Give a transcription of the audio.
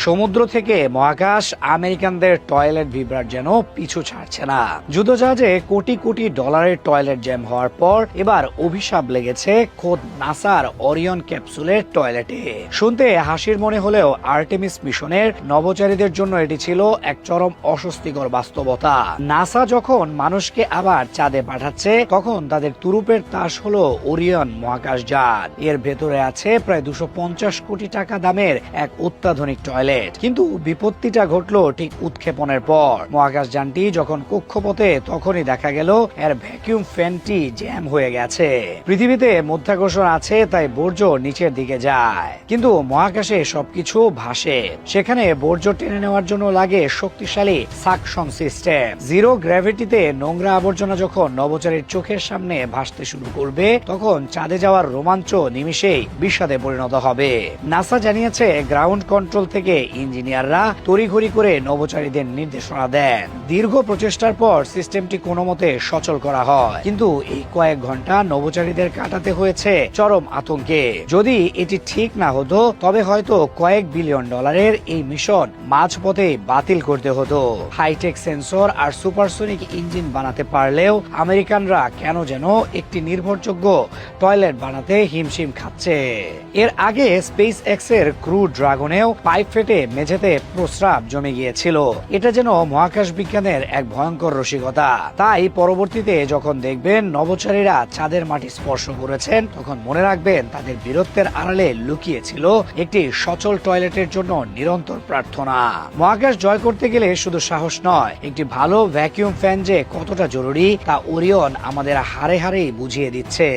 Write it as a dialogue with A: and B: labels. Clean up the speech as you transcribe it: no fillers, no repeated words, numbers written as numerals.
A: সমুদ্র থেকে মহাকাশ আমেরিকানদের টয়লেট বিভ্রাট যেন পিছু ছাড়ছে না। যুদ্ধজাহাজে কোটি কোটি ডলারের টয়লেট জ্যাম হওয়ার পর এবার অভিশাপ লেগেছে খোদ নাসার অরিয়ন ক্যাপসুলের টয়লেটে। শুনতে হাসির মনে হলেও আর্টেমিস মিশনের নভোচারীদের জন্য এটি ছিল এক চরম অস্বস্তিকর বাস্তবতা। নাসা যখন মানুষকে আবার চাঁদে পাঠাচ্ছে তখন তাদের তুরুপের তাস হলো ওরিয়ন মহাকাশযান। এর ভেতরে আছে প্রায় 250 কোটি টাকা দামের এক অত্যাধুনিক টয়লেট। কিন্তু বিপত্তিটা ঘটলো ঠিক উৎক্ষেপণের পর। মহাকাশযানটি যখন কক্ষপথে তখনই দেখা গেল এর ভ্যাকুয়াম ফ্যানটি জ্যাম হয়ে গেছে। পৃথিবীতে মধ্যাকর্ষণ আছে তাই বর্জ্য নিচের দিকে যায়, কিন্তু মহাকাশে সবকিছু ভাসে। সেখানে বর্জ্য টেনে নেওয়ার জন্য লাগে শক্তিশালী সাকশন সিস্টেম। জিরো গ্র্যাভিটিতে নোংরা আবর্জনা যখন নভোচারীর চোখের সামনে ভাসতে শুরু করবে তখন চাঁদে যাওয়ার রোমাঞ্চ নিমিষেই বিষাদে পরিণত হবে। নাসা জানিয়েছে গ্রাউন্ড কন্ট্রোল থেকে ইঞ্জিনিয়াররা তড়িঘড়ি করে নভোচারীদের নির্দেশনা দেন। দীর্ঘ প্রচেষ্টার পর সিস্টেমটি কোনো মতে সচল করা হয়, কিন্তু এই কয়েক ঘন্টা নভোচারীদের কাটাতে হয়েছে চরম আতঙ্কে। যদি এটি ঠিক না হতো তবে হয়তো কয়েক বিলিয়ন ডলারের এই মিশন মাঝপথে বাতিল করতে হতো। হাইটেক সেন্সর আর সুপারসোনিক ইঞ্জিন বানাতে পারলেও আমেরিকানরা কেন যেন একটি নির্ভরযোগ্য টয়লেট বানাতে হিমশিম খাচ্ছে। এর আগে স্পেস এক্স এর ক্রু ড্রাগনেও পাইপ ফেটে মেঝেতে প্রস্রাব জমে গিয়েছিল। এটা যেন মহাকাশ বিজ্ঞানের এক ভয়ঙ্কর রসিকতা। তাই পরবর্তীতে যখন দেখবেন নভোচারীরা চাঁদের মাটি স্পর্শ করেছেন তখন মনে রাখবেন তাদের বীরত্বের আড়ালে লুকিয়ে ছিল একটি সচল টয়লেটের জন্য নিরন্তর প্রার্থনা। মহাকাশ জয় করতে গেলে শুধু সাহস নয়, একটি ভালো ভ্যাকুয়াম ফ্যান যে কতটা জরুরি তা ওরিয়ন আমাদের হাড়ে হাড়েই বুঝিয়ে দিচ্ছে।